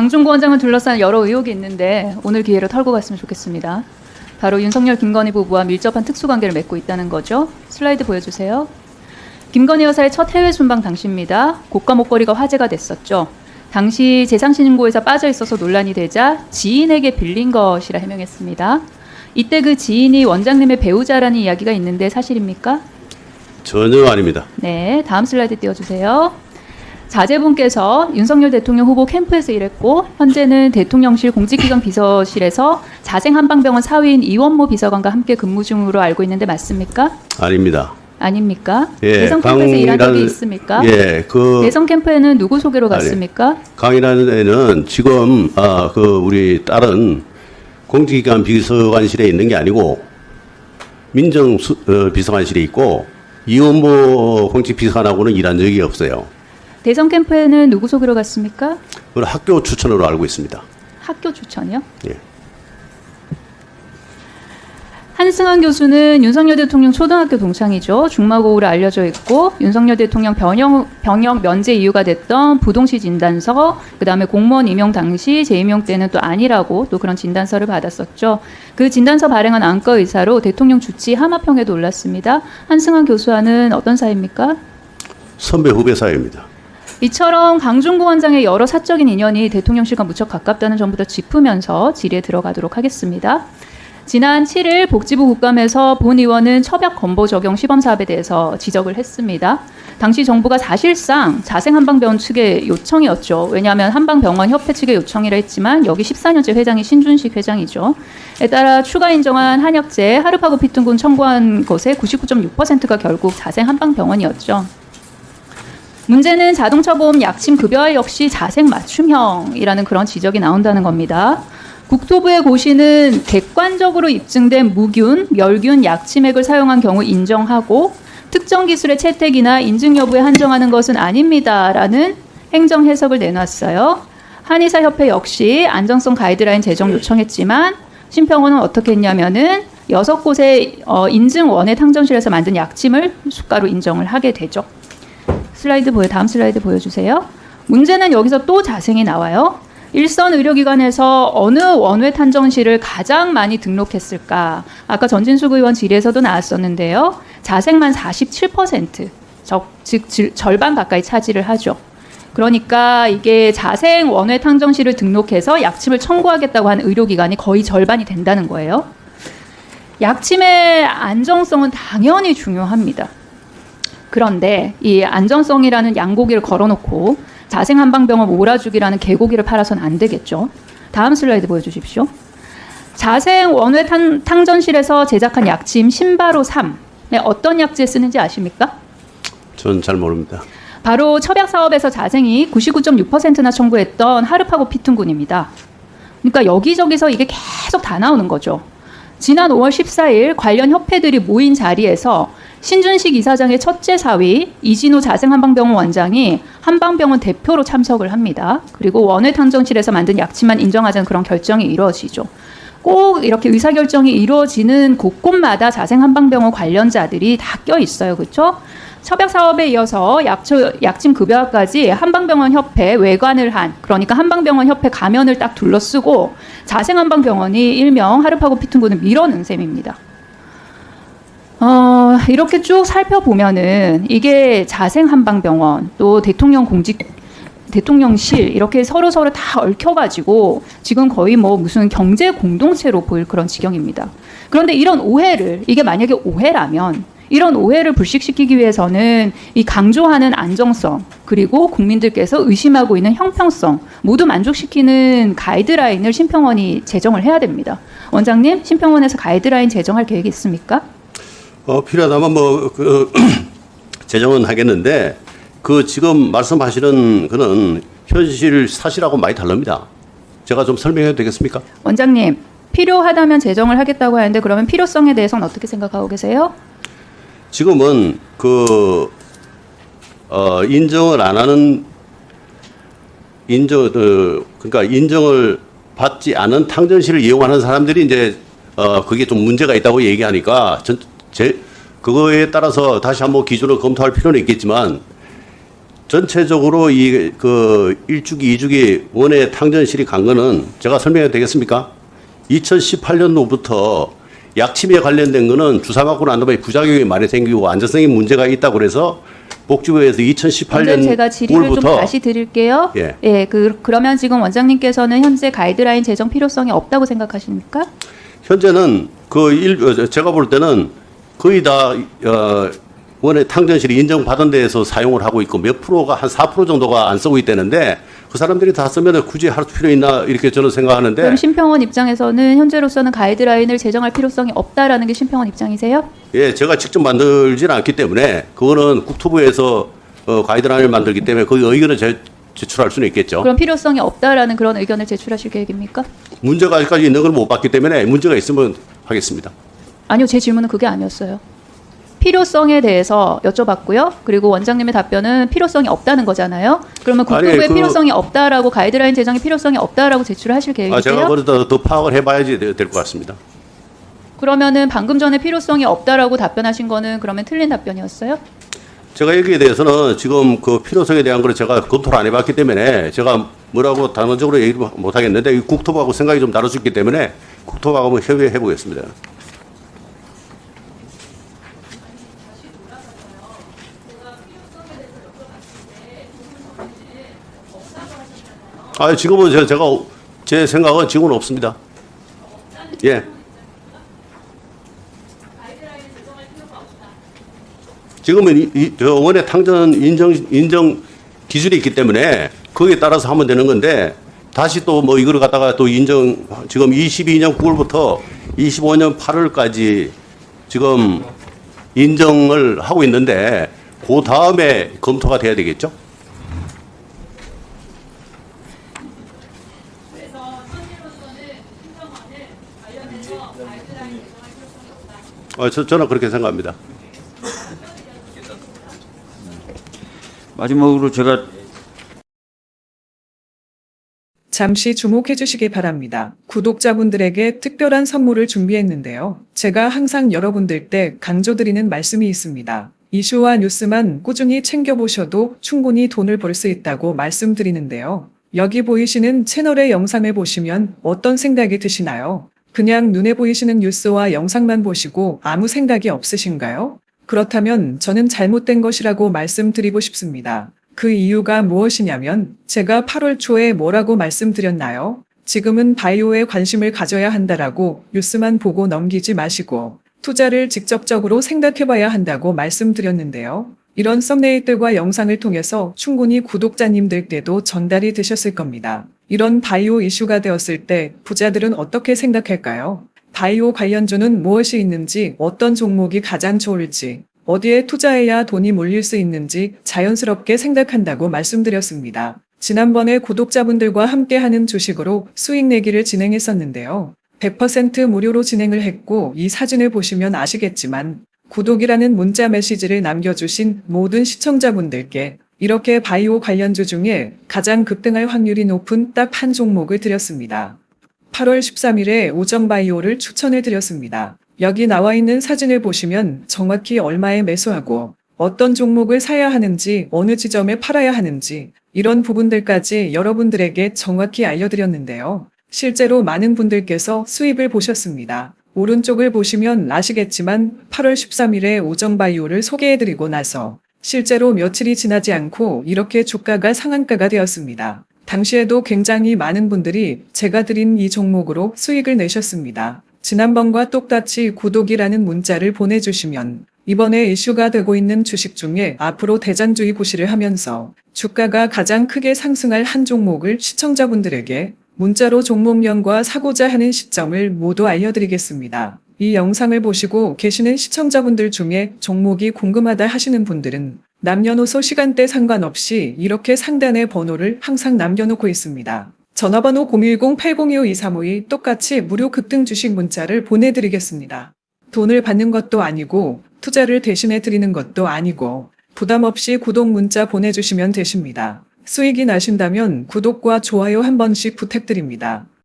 강준구원장을 둘러싼 여러 의혹이 있는데 오늘 기회로 털고 갔으면 좋겠습니다. 바로 윤석열, 김건희 부부와 밀접한 특수관계를 맺고 있다는 거죠. 슬라이드 보여주세요. 김건희 여사의 첫 해외 순방 당시입니다. 고가 목걸이가 화제가 됐었죠. 당시 재상신고에서 빠져 있어서 논란이 되자 지인에게 빌린 것이라 해명했습니다. 이때 그 지인이 원장님의 배우자라는 이야기가 있는데 사실입니까? 전혀 아닙니다. 네, 다음 슬라이드 띄워주세요. 자제분께서 윤석열 대통령 후보 캠프에서 일했고 현재는 대통령실 공직기강 비서실에서 자생한방병원 사위인 이원모 비서관과 함께 근무 중으로 알고 있는데 맞습니까? 아닙니다. 아닙니까? 예, 대선 캠프에서 일한 적이 있습니까? 예, 대선 캠프에는 누구 소개로 갔습니까? 강이라는 애는 지금 우리 딸은 공직기관 비서관실에 있는 게 아니고 민정 비서관실에 있고 이원모 공직비서관하고는 일한 적이 없어요. 대선 캠프에는 누구 소개로 갔습니까? 그걸 학교 추천으로 알고 있습니다. 학교 추천이요? 예. 한승환 교수는 윤석열 대통령 초등학교 동창이죠. 중마고우로 알려져 있고 윤석열 대통령 병역 면제 이유가 됐던 부동시 진단서, 그다음에 공무원 임용 당시 재임용 때는 또 아니라고 또 그런 진단서를 받았었죠. 그 진단서 발행한 안과 의사로 대통령 주치 하마평에도 올랐습니다. 한승환 교수와는 어떤 사이입니까? 선배 후배 사이입니다. 이처럼 강준구 원장의 여러 사적인 인연이 대통령실과 무척 가깝다는 점부터 짚으면서 질의에 들어가도록 하겠습니다. 지난 7일 복지부 국감에서 본 의원은 처벽 건보 적용 시범 사업에 대해서 지적을 했습니다. 당시 정부가 사실상 자생한방병원 측의 요청이었죠. 왜냐하면 한방병원 협회 측의 요청이라 했지만 여기 14년째 회장이 신준식 회장이죠. 에 따라 추가 인정한 한약재 하르파고 피퉁군 청구한 것의 99.6%가 결국 자생한방병원이었죠. 문제는 자동차 보험 약침 급여화 역시 자생 맞춤형이라는 그런 지적이 나온다는 겁니다. 국토부의 고시는 객관적으로 입증된 무균, 멸균 약침액을 사용한 경우 인정하고 특정 기술의 채택이나 인증 여부에 한정하는 것은 아닙니다라는 행정 해석을 내놨어요. 한의사협회 역시 안정성 가이드라인 제정 요청했지만 심평원은 어떻게 했냐면은 6곳의 인증 원예 탕정실에서 만든 약침을 수가로 인정을 하게 되죠. 다음 슬라이드 보여주세요. 문제는 여기서 또 자생이 나와요. 일선 의료기관에서 어느 원외 탕정실을 가장 많이 등록했을까? 아까 전진숙 의원 질의에서도 나왔었는데요. 자생만 47%, 즉 절반 가까이 차지를 하죠. 그러니까 이게 자생 원외 탕정실을 등록해서 약침을 청구하겠다고 하는 의료기관이 거의 절반이 된다는 거예요. 약침의 안정성은 당연히 중요합니다. 그런데 이 안전성이라는 양고기를 걸어놓고 자생한방병원 몰아주기라는 개고기를 팔아서는 안 되겠죠. 다음 슬라이드 보여주십시오. 자생 원외 탕전실에서 제작한 약침 신바로 3에 어떤 약재에 쓰는지 아십니까? 전 잘 모릅니다. 바로 첩약 사업에서 자생이 99.6%나 청구했던 하르파고 피퉁군입니다. 그러니까 여기저기서 이게 계속 다 나오는 거죠. 지난 5월 14일 관련 협회들이 모인 자리에서 신준식 이사장의 첫째 사위 이진우 자생한방병원 원장이 한방병원 대표로 참석을 합니다. 그리고 원외 탕정실에서 만든 약침만 인정하자는 그런 결정이 이루어지죠. 꼭 이렇게 의사결정이 이루어지는 곳곳마다 자생한방병원 관련자들이 다 껴있어요. 그렇죠? 첩약 사업에 이어서 약침 급여화까지 한방병원 협회 외관을 한, 그러니까 한방병원 협회 가면을 딱 둘러쓰고 자생한방병원이 일명 하르파고 피퉁군을 밀어넣은 셈입니다. 이렇게 쭉 살펴보면은 이게 자생한방병원 또 대통령실 이렇게 서로 다 얽혀가지고 지금 거의 뭐 무슨 경제 공동체로 보일 그런 지경입니다. 그런데 이런 오해를, 이게 만약에 오해라면 이런 오해를 불식시키기 위해서는 이 강조하는 안정성 그리고 국민들께서 의심하고 있는 형평성 모두 만족시키는 가이드라인을 심평원이 제정을 해야 됩니다. 원장님, 심평원에서 가이드라인 제정할 계획이 있습니까? 필요하다면 제정은 하겠는데 지금 말씀하시는 그는 현실 사실하고 많이 다릅니다. 제가 좀 설명해도 되겠습니까? 원장님, 필요하다면 제정을 하겠다고 하는데 그러면 필요성에 대해서는 어떻게 생각하고 계세요? 지금은 인정을 안 하는 그러니까 인정을 받지 않은 탕정실을 이용하는 사람들이 이제 그게 좀 문제가 있다고 얘기하니까 그거에 따라서 다시 한번 기준을 검토할 필요는 있겠지만 전체적으로 이 그 1주기, 2주기 원외 탕전실이 간 거는 제가 설명해도 되겠습니까? 2018년도부터 약침에 관련된 거는 주사 맞고 난 다음에 부작용이 많이 생기고 안전성에 문제가 있다고 그래서 복지부에서 2018년 먼저 제가 질의를 좀 9월부터 다시 드릴게요. 예. 그러면 지금 원장님께서는 현재 가이드라인 제정 필요성이 없다고 생각하십니까? 현재는 제가 볼 때는 거의 다 원래 탕전실이 인정받은 데에서 사용을 하고 있고 몇 프로가 한 4% 정도가 안 쓰고 있다는데 그 사람들이 다 쓰면 굳이 할 필요 있나 이렇게 저는 생각하는데 그럼 심평원 입장에서는 현재로서는 가이드라인을 제정할 필요성이 없다라는 게 심평원 입장이세요? 예, 제가 직접 만들지는 않기 때문에 그거는 국토부에서 가이드라인을 만들기 때문에 그 의견을 제출할 수는 있겠죠. 그럼 필요성이 없다라는 그런 의견을 제출하실 계획입니까? 문제가 아직까지 있는 걸 못 봤기 때문에 문제가 있으면 하겠습니다. 아니요, 제 질문은 그게 아니었어요. 필요성에 대해서 여쭤봤고요. 그리고 원장님의 답변은 필요성이 없다는 거잖아요. 그러면 국토부에 아니, 필요성이 없다라고 가이드라인 제정에 필요성이 없다라고 제출하실 계획이세요? 제가 그래도 더 파악을 해봐야지 될 것 같습니다. 그러면은 방금 전에 필요성이 없다라고 답변하신 거는 그러면 틀린 답변이었어요? 제가 여기에 대해서는 지금 그 필요성에 대한 걸 제가 검토를 안 해봤기 때문에 제가 뭐라고 단언적으로 얘기를 못 하겠는데 이 국토부하고 생각이 좀 다를 수 있기 때문에 국토부하고 한번 협의해 보겠습니다. 지금은 제 생각은 지금은 없습니다. 예. 지금은 저 원의 탕전 인정 기준이 있기 때문에 거기에 따라서 하면 되는 건데 다시 또 뭐 이걸 갖다가 또 지금 22년 9월부터 25년 8월까지 지금 인정을 하고 있는데 그 다음에 검토가 돼야 되겠죠? 저는 그렇게 생각합니다. 마지막으로 제가 잠시 주목해 주시기 바랍니다. 구독자분들에게 특별한 선물을 준비했는데요. 제가 항상 여러분들 때 강조드리는 말씀이 있습니다. 이슈와 뉴스만 꾸준히 챙겨보셔도 충분히 돈을 벌 수 있다고 말씀드리는데요. 여기 보이시는 채널의 영상을 보시면 어떤 생각이 드시나요? 그냥 눈에 보이시는 뉴스와 영상만 보시고 아무 생각이 없으신가요? 그렇다면 저는 잘못된 것이라고 말씀드리고 싶습니다. 그 이유가 무엇이냐면 제가 8월 초에 뭐라고 말씀드렸나요? 지금은 바이오에 관심을 가져야 한다라고 뉴스만 보고 넘기지 마시고 투자를 직접적으로 생각해봐야 한다고 말씀드렸는데요. 이런 썸네일들과 영상을 통해서 충분히 구독자님들께도 전달이 되셨을 겁니다. 이런 바이오 이슈가 되었을 때 부자들은 어떻게 생각할까요? 바이오 관련주는 무엇이 있는지, 어떤 종목이 가장 좋을지, 어디에 투자해야 돈이 몰릴 수 있는지 자연스럽게 생각한다고 말씀드렸습니다. 지난번에 구독자분들과 함께하는 주식으로 수익 내기를 진행했었는데요. 100% 무료로 진행을 했고 이 사진을 보시면 아시겠지만 구독이라는 문자 메시지를 남겨주신 모든 시청자분들께 이렇게 바이오 관련주 중에 가장 급등할 확률이 높은 딱 한 종목을 드렸습니다. 8월 13일에 오정바이오를 추천해 드렸습니다. 여기 나와 있는 사진을 보시면 정확히 얼마에 매수하고 어떤 종목을 사야 하는지 어느 지점에 팔아야 하는지 이런 부분들까지 여러분들에게 정확히 알려드렸는데요. 실제로 많은 분들께서 수입을 보셨습니다. 오른쪽을 보시면 아시겠지만 8월 13일에 오정바이오를 소개해드리고 나서 실제로 며칠이 지나지 않고 이렇게 주가가 상한가가 되었습니다. 당시에도 굉장히 많은 분들이 제가 드린 이 종목으로 수익을 내셨습니다. 지난번과 똑같이 구독이라는 문자를 보내주시면 이번에 이슈가 되고 있는 주식 중에 앞으로 대장주의 구실을 하면서 주가가 가장 크게 상승할 한 종목을 시청자분들에게 문자로 종목명과 사고자 하는 시점을 모두 알려드리겠습니다. 이 영상을 보시고 계시는 시청자분들 중에 종목이 궁금하다 하시는 분들은 남녀노소 시간대 상관없이 이렇게 상단에 번호를 항상 남겨놓고 있습니다. 전화번호 010-802-5352 똑같이 무료 급등 주식 문자를 보내드리겠습니다. 돈을 받는 것도 아니고 투자를 대신해 드리는 것도 아니고 부담 없이 구독 문자 보내주시면 되십니다. 수익이 나신다면 구독과 좋아요 한 번씩 부탁드립니다.